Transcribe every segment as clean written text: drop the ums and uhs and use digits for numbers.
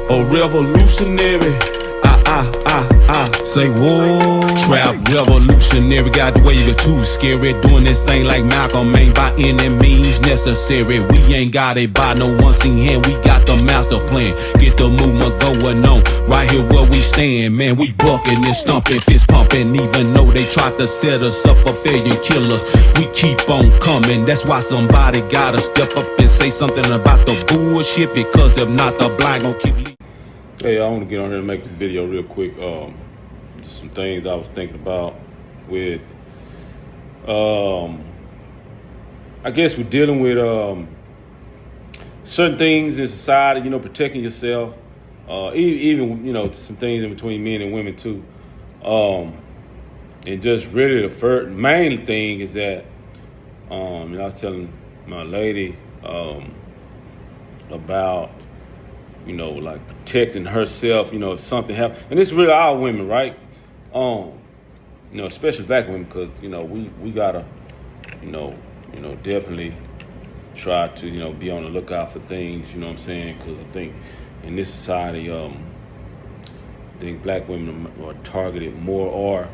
A revolutionary. Say whoa. Trap revolutionary. Got the wave of too scary. Doing this thing like Malcolm ain't by any means necessary. We ain't got it by no one seen hand. We got the master plan. Get the movement going on. Right here where we stand, man. We bucking and stumping, fist pumping. Even though they tried to set us up for failure and kill us, we keep on coming. That's why somebody gotta step up and say something about the bullshit. Because if not, the blind gon' keep leaving. Hey, I want to get on here and make this video real quick. Just some things I was thinking about with, I guess we're dealing with certain things in society, you know, protecting yourself, even, you know, some things in between men and women too. And just really the first main thing is that, and I was telling my lady about, you know, like protecting herself, you know, if something happens. And it's really all women, right? You know, especially black women, because, you know, we gotta, you know, definitely try to, you know, be on the lookout for things, you know what I'm saying? Because I think in this society, I think black women are targeted more, or,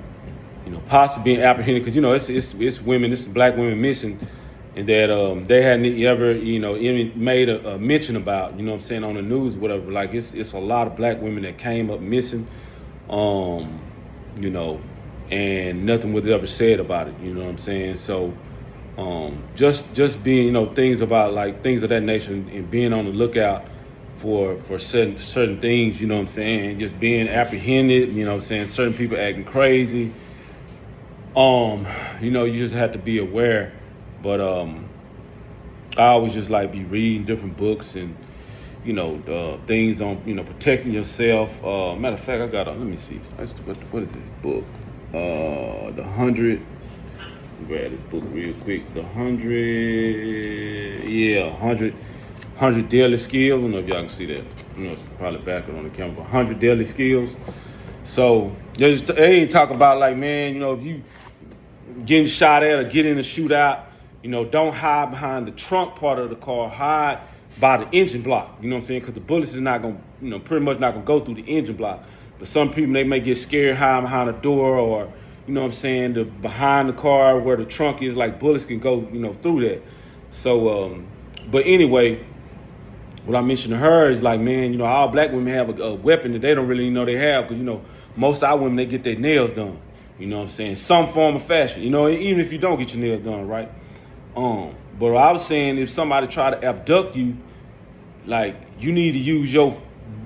you know, possibly being apprehended, because, you know, it's women, this is black women missing, and that they hadn't ever, you know, even made a mention about, you know what I'm saying, on the news, whatever. Like, it's a lot of black women that came up missing, you know, and nothing was ever said about it, you know what I'm saying? So just being, you know, things about, like, things of that nature, and being on the lookout for certain things, you know what I'm saying, just being apprehended, you know what I'm saying, certain people acting crazy, you know, you just have to be aware. But I always just like be reading different books and, you know, things on, you know, protecting yourself. Matter of fact, I got let me see. What is this book? The 100. Grab this book real quick. The 100 daily skills. I don't know if y'all can see that. You know, it's probably back on the camera. 100 daily skills. So they ain't talk about, like, man, you know, if you getting shot at or get in a shootout, you know, don't hide behind the trunk part of the car. Hide by the engine block. You know what I'm saying? Because the bullets is not going to, you know, pretty much not going to go through the engine block. But some people, they may get scared, hide behind a door, or, you know what I'm saying, behind the car where the trunk is, like, bullets can go, you know, through that. So, but anyway, what I mentioned to her is, like, man, you know, all black women have a weapon that they don't really know they have. Because, you know, most of our women, they get their nails done. You know what I'm saying? Some form of fashion. You know, even if you don't get your nails done, right? But I was saying, if somebody try to abduct you, like, you need to use your,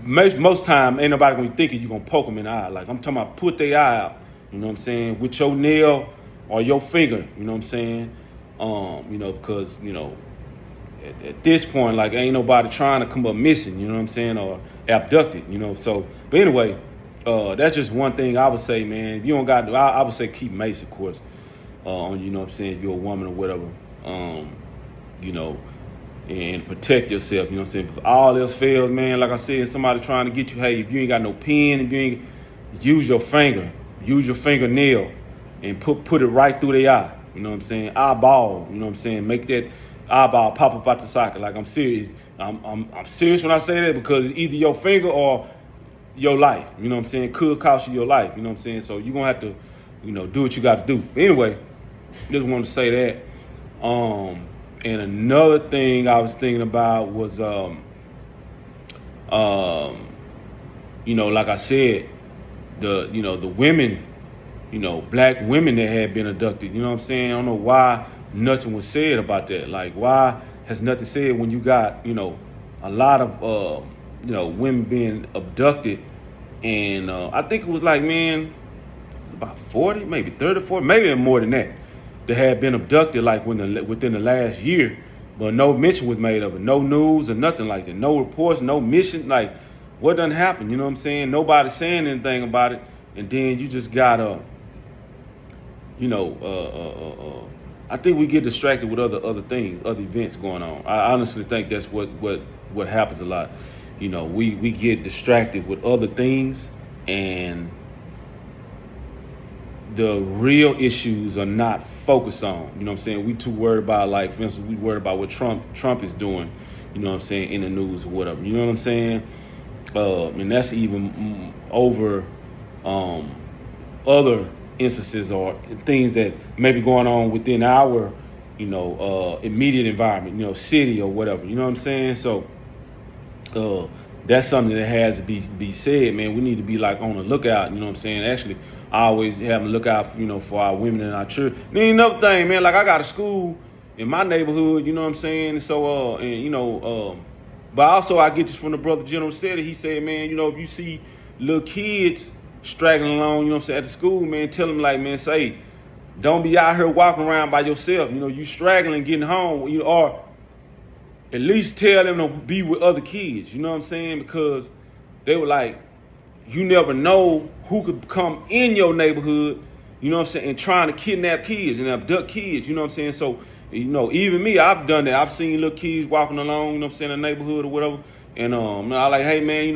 most time ain't nobody gonna be thinking you gonna poke them in the eye. Like, I'm talking about put their eye out, you know what I'm saying, with your nail or your finger, you know what I'm saying? You know, because, you know, at this point, like, ain't nobody trying to come up missing, you know what I'm saying, or abducted, you know. So, but anyway, that's just one thing I would say, man. If you don't got, I would say keep mace, of course, on, you know what I'm saying, if you're a woman or whatever. You know, and protect yourself, you know what I'm saying? If all else fails, man, like I said, somebody trying to get you, hey, if you ain't got no pen, if you ain't, use your finger, use your fingernail, and put it right through their eye, you know what I'm saying? Eyeball, you know what I'm saying? Make that eyeball pop up out the socket. Like, I'm serious. I'm serious when I say that, because it's either your finger or your life, you know what I'm saying? Could cost you your life, you know what I'm saying? So you're gonna have to, you know, do what you got to do. But anyway, just wanted to say that. And another thing I was thinking about was, you know, like I said, the women, you know, black women that had been abducted, you know what I'm saying? I don't know why nothing was said about that. Like, why has nothing said when you got, you know, a lot of, you know, women being abducted? And I think it was like, man, it was about 40, maybe 30, 40, maybe more than that had been abducted, like, within the last year, but no mention was made of it, no news or nothing like that, no reports, no mission. Like, what done happened? You know what I'm saying? Nobody saying anything about it, and then you just got you know, I think we get distracted with other things, other events going on. I honestly think that's what happens a lot. You know, we get distracted with other things, and the real issues are not focused on. You know what I'm saying? We too worried about, like, for instance, we worried about what Trump is doing, you know what I'm saying, in the news or whatever. You know what I'm saying? And that's even over other instances or things that may be going on within our, immediate environment, city or whatever. You know what I'm saying? So that's something that has to be said, man. We need to be like on the lookout. You know what I'm saying? Actually, I always have a lookout, for our women and our children. Then another thing, man, like I got a school in my neighborhood. You know what I'm saying? So but also I get this from the brother General said it. He said, man, if you see little kids straggling along, you know what I'm saying, at the school, man, tell them like, man, say, don't be out here walking around by yourself. You straggling getting home, or at least tell them to be with other kids. You know what I'm saying? Because they were like, you never know who could come in your neighborhood, you know what I'm saying, and trying to kidnap kids and abduct kids, you know what I'm saying? So, even me, I've done that. I've seen little kids walking along, you know what I'm saying, in the neighborhood or whatever. And I like, hey man,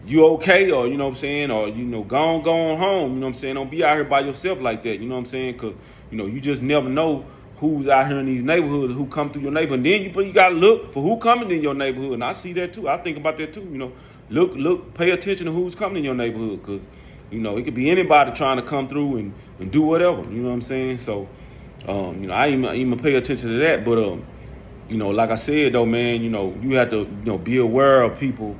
you okay, or you know what I'm saying, or go on home, you know what I'm saying? Don't be out here by yourself like that, you know what I'm saying? Cause you just never know who's out here in these neighborhoods, who come through your neighborhood. And then you gotta look for who coming in your neighborhood. And I see that too. I think about that too. Look, pay attention to who's coming in your neighborhood, because it could be anybody trying to come through and do whatever. You know what I'm saying? So I even pay attention to that. But like I said though, man, you have to be aware of people.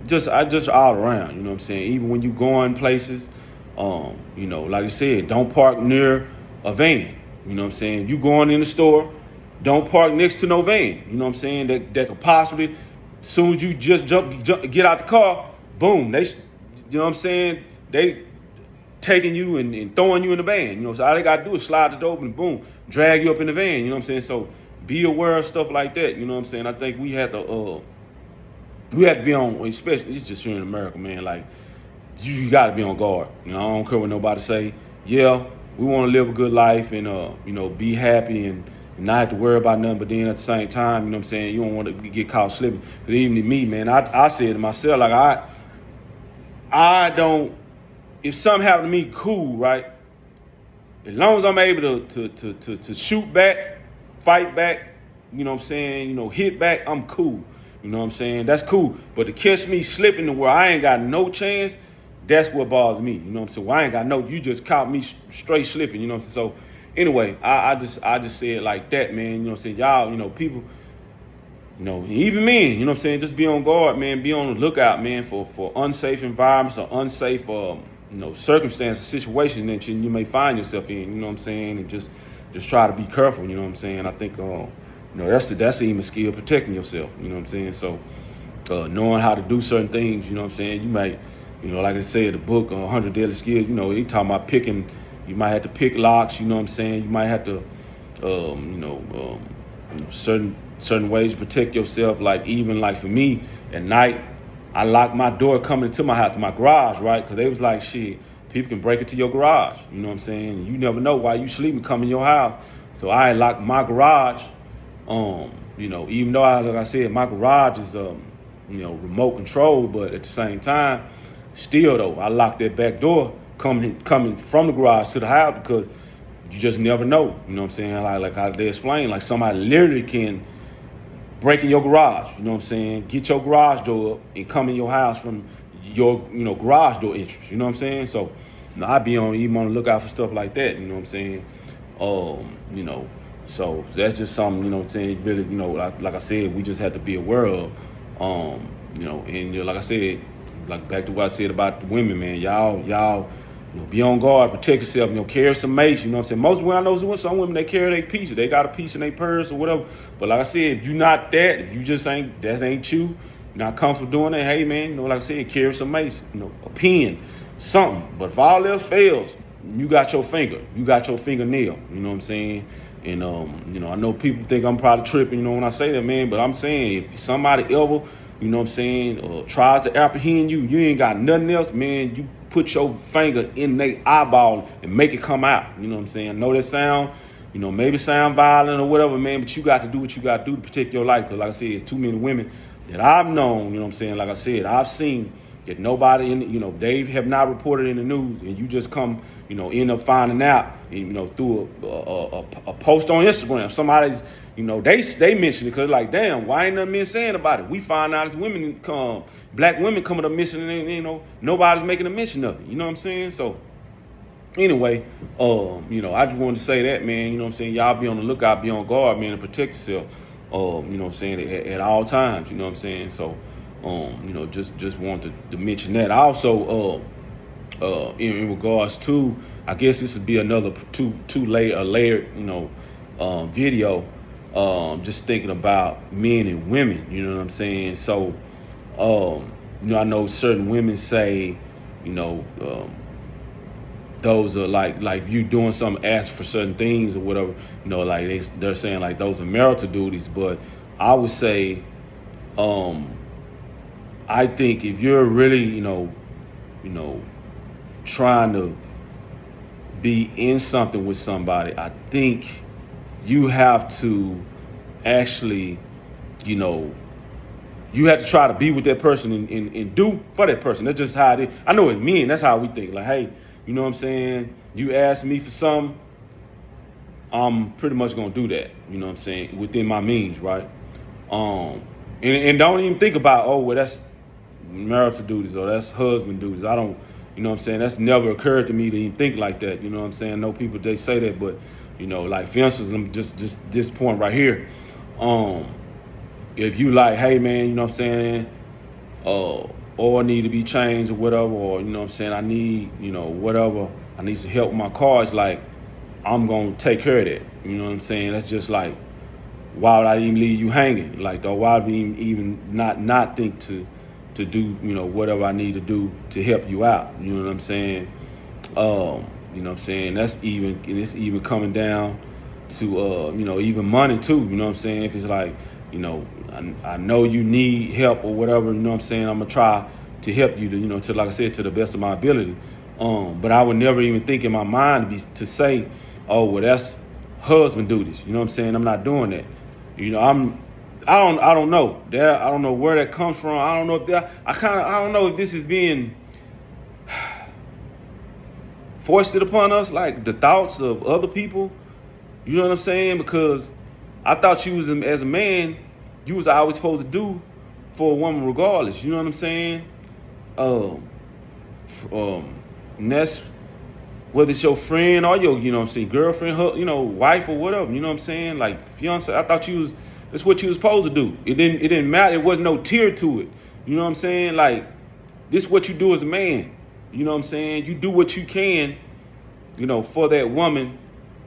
Just all around. You know what I'm saying? Even when you going places, like I said, don't park near a van. You know what I'm saying? You going in the store, don't park next to no van. You know what I'm saying? That could possibly, as soon as you just get out the car, boom, you know what I'm saying? They taking you and throwing you in the van. So all they gotta do is slide the door open and boom, drag you up in the van. You know what I'm saying? So be aware of stuff like that. You know what I'm saying? I think we have to be on, especially it's just here in America, man. Like you got to be on guard. I don't care what nobody say. Yeah, we want to live a good life and be happy and not have to worry about nothing. But then at the same time, you know what I'm saying, you don't want to get caught slipping. Because even me, man, I said to myself, like I don't. If something happened to me, cool, right? As long as I'm able to shoot back, fight back, you know what I'm saying, hit back, I'm cool. You know what I'm saying? That's cool. But to catch me slipping to where I ain't got no chance, that's what bothers me. You know what I'm saying? Well, I ain't got you just caught me straight slipping, you know what I'm saying? So anyway, I just say it like that, man. You know what I'm saying? Y'all, people, even men, you know what I'm saying? Just be on guard, man. Be on the lookout, man, for unsafe environments or unsafe circumstances, situations that you may find yourself in, you know what I'm saying? And just try to be careful, you know what I'm saying? I think that's even a skill, protecting yourself, you know what I'm saying? So knowing how to do certain things, you know what I'm saying? You might, like I said, the book 100 Deadly Skills, he talking about picking, you might have to pick locks, you know what I'm saying? You might have to certain ways to protect yourself. Like even like for me at night, I lock my door coming into my house, my garage, right? Because they was like, shit, people can break into your garage, you know what I'm saying? You never know why you sleeping, come in your house. So I lock my garage. Even though like I said, my garage is remote control, but at the same time, still though, I lock that back door coming from the garage to the house, because you just never know. You know what I'm saying? Like how they explain, like somebody literally can break in your garage, you know what I'm saying? Get your garage door up and come in your house from your garage door entrance. You know what I'm saying? So I be even on the lookout for stuff like that, you know what I'm saying? So that's just something, you know what I'm saying, really, like I said, we just have to be aware of. And like I said, like back to what I said about the women, man, y'all be on guard, protect yourself, carry some mace, you know what I'm saying? Most women, I know some women, they carry their piece, they got a piece in their purse or whatever. But like I said, if you not that, if you just that ain't you, not comfortable doing that, hey man, like I said, carry some mace, a pen, something. But if all else fails, you got your fingernail, you know what I'm saying? And I know people think I'm probably tripping, when I say that, man, but I'm saying if somebody ever, you know what I'm saying, tries to apprehend you, you ain't got nothing else, man, you put your finger in their eyeball and make it come out. You know what I'm saying? I know that sound, maybe sound violent or whatever, man, but you got to do what you got to do to protect your life. Because like I said, it's too many women that I've known, you know what I'm saying? Like I said, I've seen that nobody they have not reported in the news, and you just come, end up finding out, through a post on Instagram. Somebody's, they mention it because like, damn, why ain't nothing men saying about it? We find out as women black women coming up missing, and nobody's making a mention of it. You know what I'm saying? So anyway, I just wanted to say that, man. You know what I'm saying? Y'all be on the lookout, be on guard, man, and protect yourself. You know what I'm saying, at all times. You know what I'm saying? So, just wanted to mention that. Also, in regards to, I guess this would be another layered, video. Just thinking about men and women. You know what I'm saying? So, I know certain women say, those are like you doing something, ask for certain things or whatever, like they're saying like those are marital duties. But I would say, I think if you're really, trying to be in something with somebody, I think you have to actually, you have to try to be with that person and do for that person. That's just how it is. I know it's men. That's how we think. Like, hey, you know what I'm saying? You ask me for something, I'm pretty much gonna do that. You know what I'm saying? Within my means, right? And don't even think about, oh, well, that's marital duties or that's husband duties. I don't, you know what I'm saying? That's never occurred to me to even think like that. You know what I'm saying? I know people, they say that, but, like, for instance, let me just this point right here. If you like, hey, man, you know what I'm saying? Or need to be changed or whatever, or, you know what I'm saying, I need, whatever, I need some help with my car, it's like, I'm going to take care of that. You know what I'm saying? That's just like, why would I even leave you hanging? Like, though, why would I even not think to do, whatever I need to do to help you out? You know what I'm saying? You know what I'm saying? It's even coming down to, even money too. You know what I'm saying? If it's like, I know you need help or whatever, you know what I'm saying? I'm gonna try to help you to, like I said, to the best of my ability. But I would never even think in my mind to say, oh, well, that's husband duties. You know what I'm saying? I'm not doing that. I don't know. I don't know where that comes from. I don't know if I don't know if this is being foisted upon us, like the thoughts of other people. You know what I'm saying? Because I thought you was, as a man, you was always supposed to do for a woman regardless. You know what I'm saying? And that's whether it's your friend or your, you know what I'm saying, girlfriend, wife or whatever. You know what I'm saying? Like fiance. I thought that's what you was supposed to do. It didn't matter. It wasn't no tier to it. You know what I'm saying? Like, this is what you do as a man. You know what I'm saying? You do what you can, for that woman,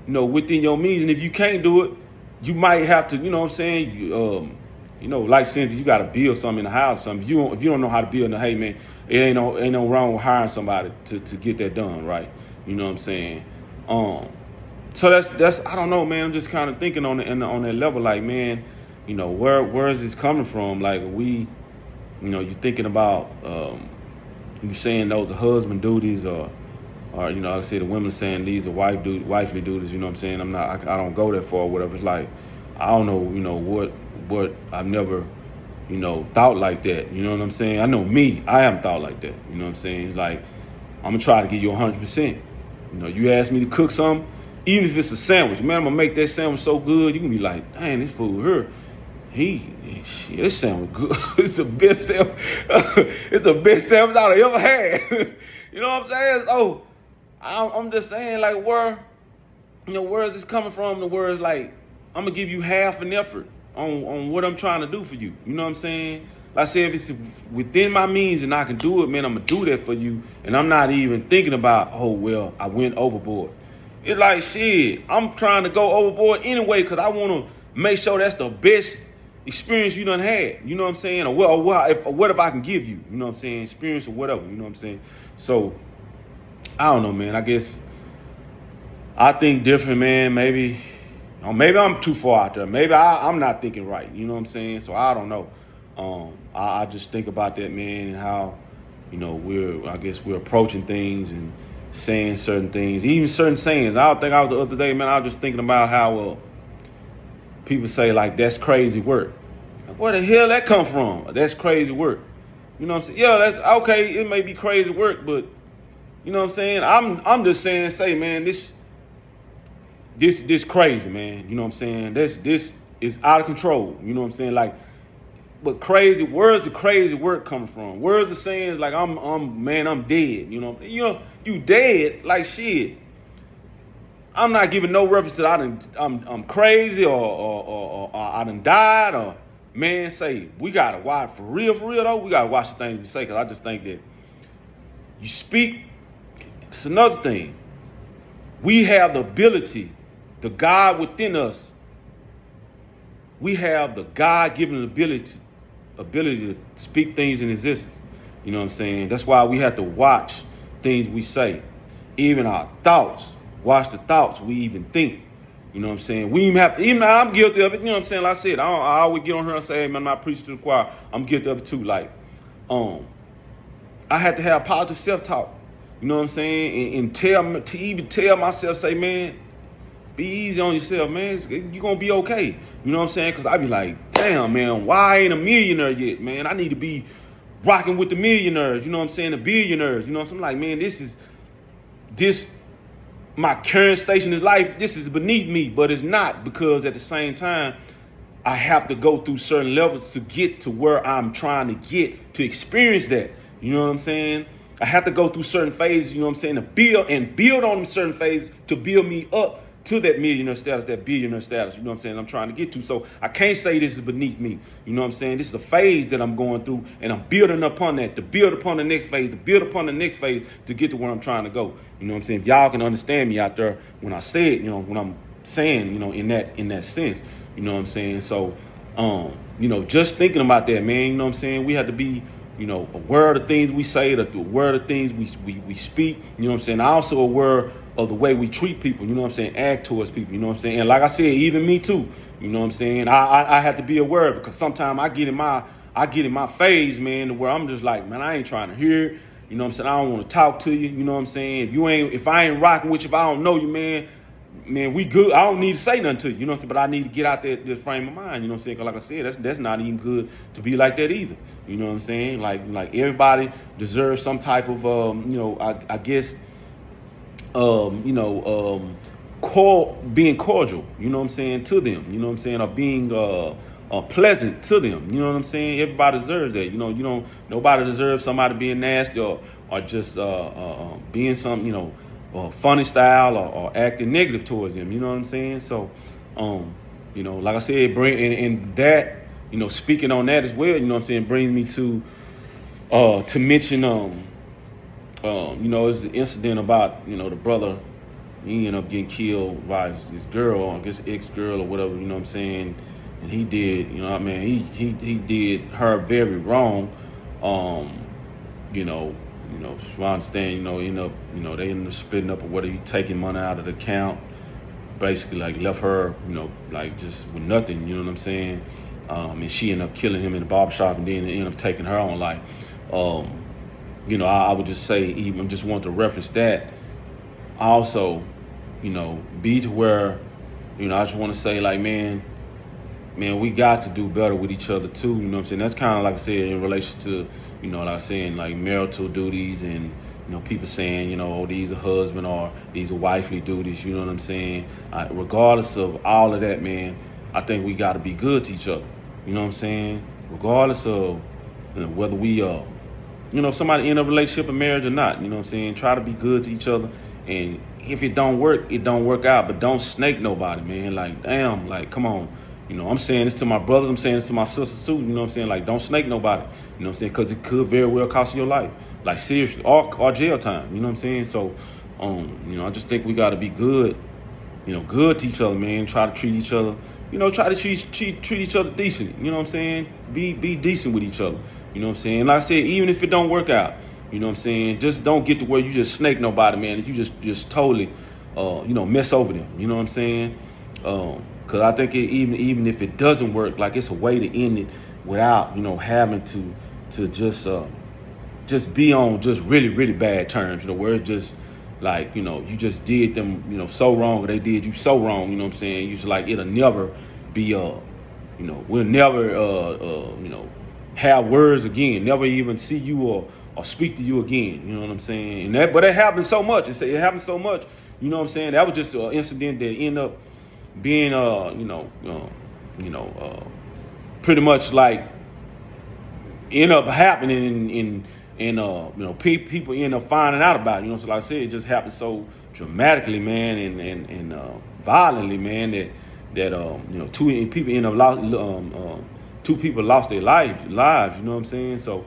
within your means. And if you can't do it, you might have to, you know what I'm saying? Like since you got to build something in the house, something. If you don't know how to build, hey man, it ain't no wrong with hiring somebody to get that done, right? You know what I'm saying? So that's I don't know, man. I'm just kind of thinking on that level, like, man, where is this coming from? Like, you thinking about you saying those are husband duties, or like I said, the women saying these are wifely duties. You know what I'm saying? I don't go that far or whatever. It's like, I don't know, what I've never, thought like that. You know what I'm saying? I know me, I haven't thought like that. You know what I'm saying? It's like, I'm gonna try to give you 100%. You ask me to cook something, even if it's a sandwich, man, I'm gonna make that sandwich so good, you can be like, dang, this food here, this sandwich good. It's the best sandwich. It's the best sandwich I've ever had. You know what I'm saying? So I'm just saying, like, where is this coming from? The words like, I'm gonna give you half an effort on what I'm trying to do for you. You know what I'm saying? Like I said, if it's within my means and I can do it, man, I'm gonna do that for you. And I'm not even thinking about, oh well, I went overboard. It's like, shit, I'm trying to go overboard anyway because I want to make sure that's the best experience you done had. You know what I'm saying? Or what if I can give you? You know what I'm saying? Experience or whatever. You know what I'm saying? So I don't know, man. I guess I think different, man. Maybe I'm too far out there. Maybe I'm not thinking right. You know what I'm saying? So I don't know. I just think about that, man, and how, we're approaching things and saying certain things, even certain sayings. I think I was the other day, man, I was just thinking about how people say, like, that's crazy work. Like, where the hell that come from? That's crazy work. You know what I'm saying? Yeah, that's okay. It may be crazy work, but you know what I'm saying? I'm just saying, man, this crazy, man. You know what I'm saying? This is out of control. You know what I'm saying? Like, but crazy, where's the crazy word coming from? Where's the sayings like I'm dead? You dead like shit. I'm not giving no reference that I'm crazy or I done died or man say we gotta watch for real though. We gotta watch the things we say because I just think that you speak. It's another thing. We have the ability, the God within us. We have the God-given ability to speak things in existence. You know what I'm saying? That's why we have to watch things we say, even our thoughts. Watch the thoughts we even think. You know what I'm saying? We even have, even I'm guilty of it. You know what I'm saying? Like I said, I always get on here and say, hey, man, I'm not preaching to the choir. I'm guilty of it too. Like, I had to have positive self-talk. You know what I'm saying? And tell myself, say, man, be easy on yourself, man. You're going to be okay. You know what I'm saying? Because I be like, damn, man, why I ain't a millionaire yet, man? I need to be rocking with the millionaires. You know what I'm saying? The billionaires. You know what I'm saying? Like, man, this my current station in life, this is beneath me, but it's not, because at the same time, I have to go through certain levels to get to where I'm trying to get to experience that. You know what I'm saying? I have to go through certain phases, you know what I'm saying, to build on certain phases to build me up to that millionaire status, that billionaire status, you know what I'm saying, I'm trying to get to. So I can't say this is beneath me, you know what I'm saying? This is a phase that I'm going through, and I'm building upon that, to build upon the next phase, to build upon the next phase, to get to where I'm trying to go. You know what I'm saying? If y'all can understand me out there when I say it, you know, when I'm saying, you know, in that sense, you know what I'm saying? So, you know, just thinking about that, man, you know what I'm saying? We have to be, you know, aware of the things we say, aware of the things we speak, you know what I'm saying? Also aware of the way we treat people, you know what I'm saying, act towards people, you know what I'm saying? And like I said, even me too, you know what I'm saying? I have to be aware of it, because sometimes I get in my phase, man, to where I'm just like, man, I ain't trying to hear it, you know what I'm saying? I don't want to talk to you, you know what I'm saying? If I ain't rocking with you, if I don't know you, man, we good. I don't need to say nothing to you, you know what I'm saying? But I need to get out there, this frame of mind, you know what I'm saying? Because like I said, that's not even good to be like that either, you know what I'm saying? Like everybody deserves some type of, you know, I guess, being cordial, you know what I'm saying, to them, you know what I'm saying, or being pleasant to them, you know what I'm saying? Everybody deserves that, you know, nobody deserves somebody being nasty or just being some, you know, funny style or acting negative towards them, you know what I'm saying? So, you know, like I said, and that, you know, speaking on that as well, you know what I'm saying, brings me to mention, you know, it's an incident about, you know, the brother, he ended up getting killed by his girl, I guess ex-girl or whatever, you know what I'm saying? And he did, you know what I mean, he did her very wrong, you know, I understand, you know, they ended up splitting up or whatever, he taking money out of the account, basically like left her, you know, like just with nothing, you know what I'm saying? And she ended up killing him in the barbershop, and then ended up taking her own life. You know, I would just say, even just want to reference that. Also, you know, be to where, you know, I just want to say, like, man, we got to do better with each other too. You know what I'm saying? That's kind of like I said in relation to, you know, like I was saying, like marital duties, and, you know, people saying, you know, oh, these are husband or these are wifely duties. You know what I'm saying? Regardless of all of that, man, I think we got to be good to each other. You know what I'm saying? Regardless of, you know, whether we you know, somebody in a relationship or marriage or not, you know what I'm saying? Try to be good to each other. And if it don't work, it don't work out. But don't snake nobody, man. Like, damn, like, come on. You know, I'm saying this to my brothers. I'm saying this to my sisters too. You know what I'm saying? Like, don't snake nobody. You know what I'm saying? Because it could very well cost you your life. Like, seriously. Or jail time. You know what I'm saying? So, you know, I just think we got to be good, you know, good to each other, man. Try to treat each other. You know, try to treat each other decently. You know what I'm saying? Be decent with each other. You know what I'm saying? Like I said, even if it don't work out, you know what I'm saying? Just don't get to where you just snake nobody, man. You just totally, you know, mess over them. You know what I'm saying? Because I think even if it doesn't work, like, it's a way to end it without, you know, having to just be on just really, really bad terms. You know, where it's just like, you know, you just did them, you know, so wrong, or they did you so wrong. You know what I'm saying? You just like, it'll never be, you know, we'll never, you know, have words again. Never even see you or speak to you again. You know what I'm saying? But it happens so much. It happens so much. You know what I'm saying? That was just an incident that ended up being, you know, pretty much like end up happening and people end up finding out about it. So like I said, it just happened so dramatically, man, and violently, man, that two people end up two people lost their lives, you know what I'm saying? So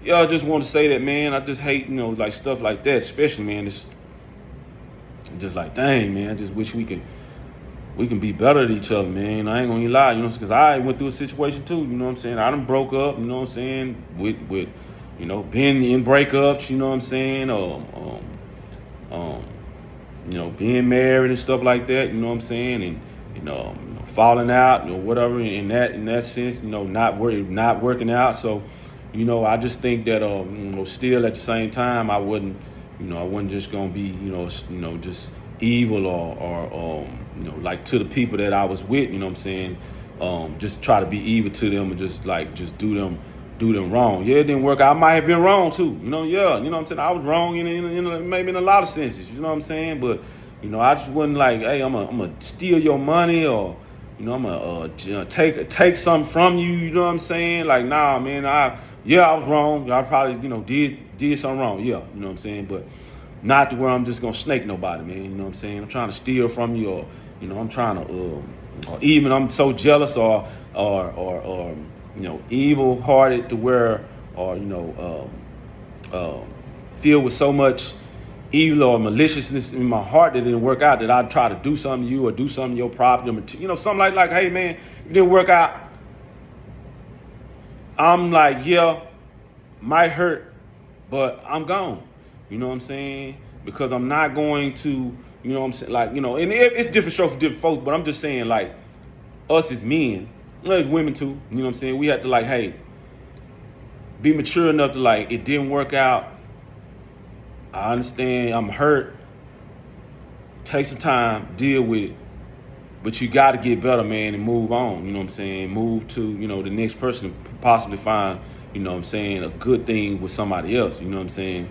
yeah, I just want to say that, man, I just hate, like stuff like that, especially, man. It's just like, dang, man, I just wish we can be better at each other, man. I ain't gonna lie, because I went through a situation too, you know what I'm saying? I done broke up, you know what I'm saying, with being in breakups, you know what I'm saying, being married and stuff like that, you know what I'm saying, and falling out, whatever in that sense, not working out. So, I just think that still at the same time, I wasn't just gonna be just evil or like to the people that I was with, you know what I'm saying, just try to be evil to them and just do them wrong. Yeah, it didn't work out. I might have been wrong too, yeah, you know what I'm saying, I was wrong in maybe in a lot of senses, you know what I'm saying, but I just wasn't like, hey, I'm gonna steal your money, or I'm gonna take something from you, you know what I'm saying, like, nah, man, I was wrong. I probably did something wrong, yeah, you know what I'm saying, but not to where I'm just gonna snake nobody, man, you know what I'm saying. I'm trying to steal from you, or I'm trying to or even I'm so jealous or evil hearted to where, or filled with so much evil or maliciousness in my heart that it didn't work out, that I'd try to do something to you or do something to your property, something like, hey, man, it didn't work out. I'm like, yeah, might hurt, but I'm gone. You know what I'm saying? Because I'm not going to, you know what I'm saying? Like, and it's different strokes for different folks, but I'm just saying, like, us as men, as women too, you know what I'm saying? We have to, like, hey, be mature enough to, like, it didn't work out. I understand, I'm hurt. Take some time, deal with it. But you got to get better, man, and move on, you know what I'm saying? Move to, the next person, possibly find, you know what I'm saying, a good thing with somebody else, you know what I'm saying?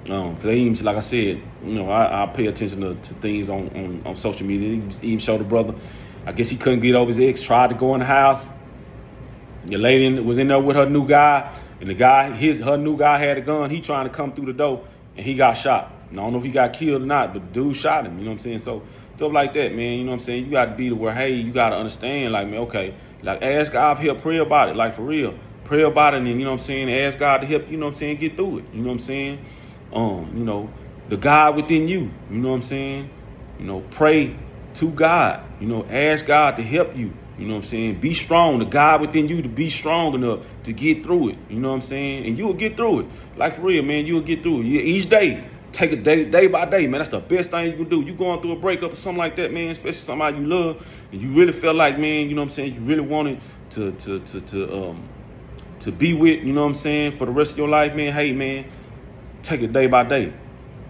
Cause they even, like I said, I pay attention to things on social media. He even showed the brother, I guess he couldn't get over his ex, tried to go in the house. The lady was in there with her new guy, and her new guy had a gun. He trying to come through the door, and he got shot. And I don't know if he got killed or not, but the dude shot him, you know what I'm saying? So stuff like that, man, you know what I'm saying? You got to be to where, hey, you got to understand, like, man, okay, like, ask God help, pray about it, like, for real. Pray about it, and, you know what I'm saying, ask God to help, you know what I'm saying, get through it, you know what I'm saying? The God within you, you know what I'm saying? Pray to God, ask God to help you, you know what I'm saying? Be strong, the God within you to be strong enough to get through it, you know what I'm saying? And you will get through it. Like, for real, man, you will get through it. Each day, take a day by day, man. That's the best thing you can do. You going through a breakup or something like that, man, especially somebody you love, and you really felt like, man, you know what I'm saying, you really wanted to be with, you know what I'm saying, for the rest of your life, man. Hey, man, take it day by day.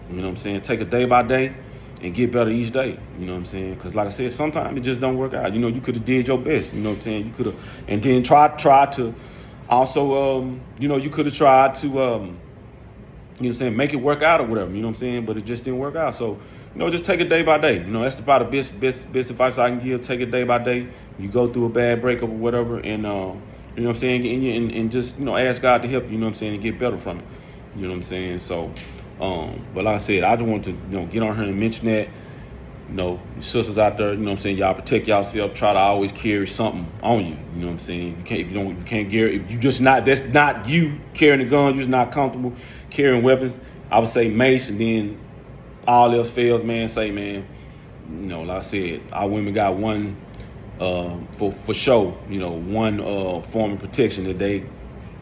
You know what I'm saying? Take it day by day and get better each day. You know what I'm saying? Because like I said, sometimes it just don't work out. You could have did your best. You know what I'm saying? You could have, and then try to also, you could have tried to, you know what I'm saying, make it work out or whatever. You know what I'm saying? But it just didn't work out. So, just take it day by day. That's about the best advice I can give. Take it day by day. You go through a bad breakup or whatever, and you know what I'm saying, and just ask God to help you. You know what I'm saying, and get better from it. You know what I'm saying? So, but like I said, I just want to, get on here and mention that, your sisters out there, you know what I'm saying, y'all protect yourself, try to always carry something on you. You know what I'm saying? You can't carry, if you just not, that's not you carrying a gun, you're just not comfortable carrying weapons, I would say mace, and then all else fails, man, say, man, like I said, our women got one, for sure, one form of protection that they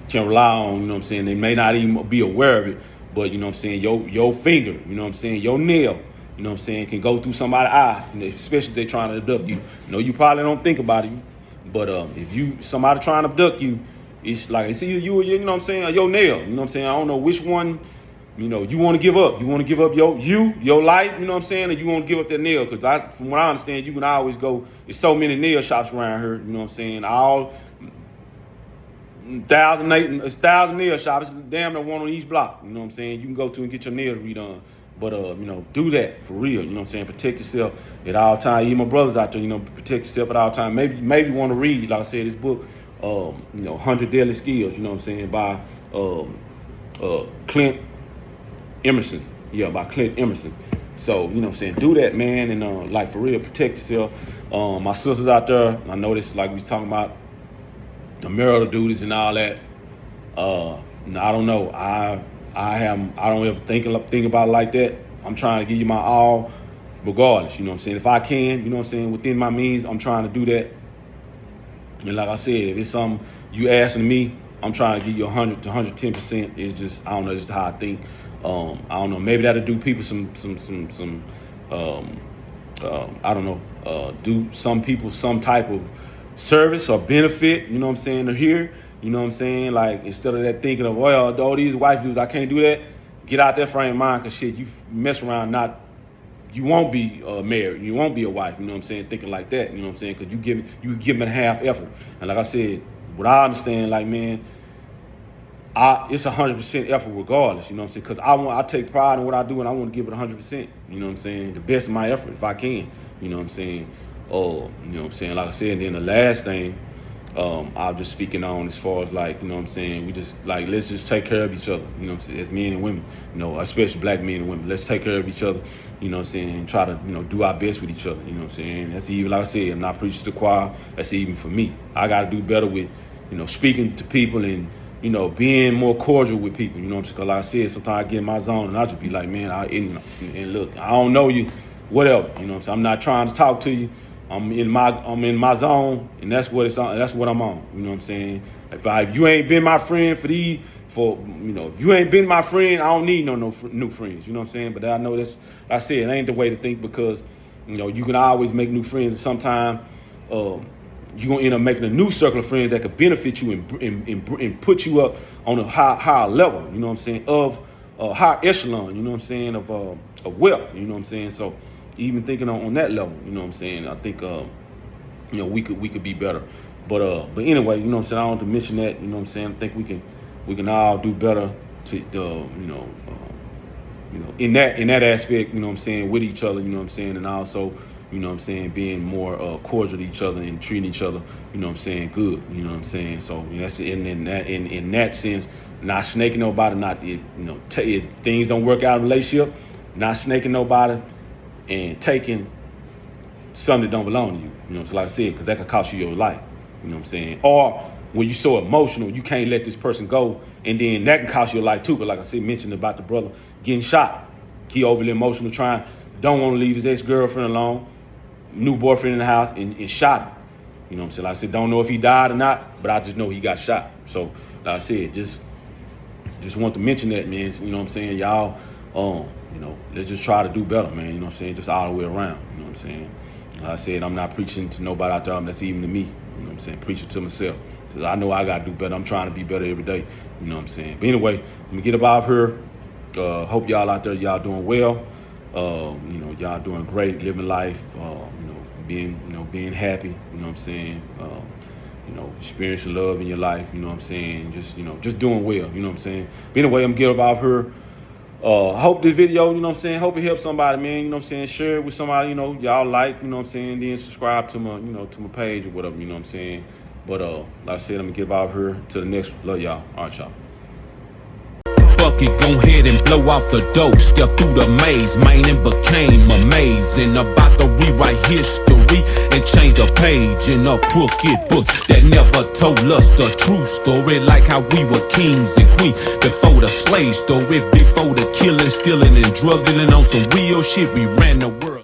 can rely on, you know what I'm saying? They may not even be aware of it, but you know what I'm saying, your finger, you know what I'm saying, your nail, you know what I'm saying, can go through somebody's eye, especially if they're trying to abduct you. You probably don't think about it, but if somebody trying to abduct you, it's like, it's either you or you know what I'm saying, or your nail, you know what I'm saying? I don't know which one, you want to give up. You want to give up your life, you know what I'm saying, or you want to give up that nail? Because from what I understand, you can always go, there's so many nail shops around here, you know what I'm saying, all 1,000 nail shops, damn near one on each block, you know what I'm saying, you can go to and get your nails redone. But you know, do that for real. You know what I'm saying? Protect yourself at all times. Even my brothers out there, you know, protect yourself at all times. Maybe want to read, like I said, this book, you know, 100 Deadly Skills. You know what I'm saying? By Clint Emerson. Yeah, by Clint Emerson. So, you know what I'm saying? Do that, man. And like for real, protect yourself. My sisters out there, I know this, like we was talking about the marital duties and all that. I don't know. I don't ever think about it like that. I'm trying to give you my all regardless, you know what I'm saying? If I can, you know what I'm saying, within my means, I'm trying to do that. And like I said, if it's something you asking me, I'm trying to give you 100 to 110%. It's just, I don't know, it's just how I think. I don't know, maybe that'll do people some I don't know, do some people some type of service or benefit, you know what I'm saying, to hear. You know what I'm saying? Like, instead of that thinking of, well, all these wife dudes, I can't do that. Get out that frame of mind, because shit, you mess around, you won't be married. You won't be a wife. You know what I'm saying? Thinking like that. You know what I'm saying? Because you give them half effort. And like I said, what I understand, like, man, it's 100% effort regardless. You know what I'm saying? Because I take pride in what I do, and I want to give it 100%. You know what I'm saying? The best of my effort, if I can. You know what I'm saying? You know what I'm saying? Like I said, and then the last thing, I'm just speaking on as far as, like, you know what I'm saying, we just, like, let's just take care of each other, you know what I'm saying, as men and women, you know, especially black men and women. Let's take care of each other, you know what I'm saying, and try to, you know, do our best with each other, you know what I'm saying. That's even, like I said, I'm not preaching to the choir. That's even for me. I got to do better with, you know, speaking to people and, you know, being more cordial with people, you know what I'm saying. Because like I said, sometimes I get in my zone and I just be like, man, and look, I don't know you, whatever, you know what I'm saying. I'm not trying to talk to you. I'm in my zone, and that's what it's on. That's what I'm on. You know what I'm saying? If you ain't been my friend if you ain't been my friend, I don't need no new friends. You know what I'm saying? But I know that's, like I said, it ain't the way to think, because, you know, you can always make new friends, and sometimes you're gonna end up making a new circle of friends that could benefit you and put you up on a higher level. You know what I'm saying? Of higher echelon. You know what I'm saying? Of wealth. You know what I'm saying? So, even thinking on that level, you know what I'm saying, I think, you know, we could be better. But anyway, you know what I'm saying, I don't want to mention that, you know what I'm saying, I think we can all do better to, you know, in that aspect, you know what I'm saying, with each other, you know what I'm saying, and also, you know what I'm saying, being more cordial to each other and treating each other, you know what I'm saying, good, you know what I'm saying. So, you know, that's in that sense, not snaking nobody, you know, if things don't work out in a relationship, not snaking nobody, and taking something that don't belong to you, you know, so like I said, because that could cost you your life, you know what I'm saying? Or when you're so emotional, you can't let this person go, and then that can cost you your life too, because like I said, mentioned about the brother getting shot. He overly emotional, don't want to leave his ex-girlfriend alone, new boyfriend in the house, and shot him. You know what I'm saying? Like I said, don't know if he died or not, but I just know he got shot. So, like I said, just want to mention that, man. You know what I'm saying? Y'all, you know, let's just try to do better, man. You know what I'm saying? Just all the way around. You know what I'm saying? Like I said, I'm not preaching to nobody out there. That's even to me. You know what I'm saying? Preaching to myself. Because I know I got to do better. I'm trying to be better every day. You know what I'm saying? But anyway, I'm going to get up out of here. Hope y'all out there, y'all doing well. You know, y'all doing great, living life, you know, being happy, you know what I'm saying? You know, experiencing love in your life, you know what I'm saying? Just doing well, you know what I'm saying? But anyway, I'm getting up out of here. Hope this video, you know what I'm saying, hope it helps somebody, man, you know what I'm saying, share it with somebody, you know, y'all like, you know what I'm saying, then subscribe to my, you know, to my page or whatever, you know what I'm saying. But like I said, I'm gonna get out of here to the next one. Love y'all. All right, y'all. Bucket, go ahead and blow off the dough. Step through the maze, man, and became amazing. About to rewrite history and change the page in a crooked book that never told us the true story. Like how we were kings and queens before the slave story, before the killing, stealing, and drug dealing on some real shit. We ran the world.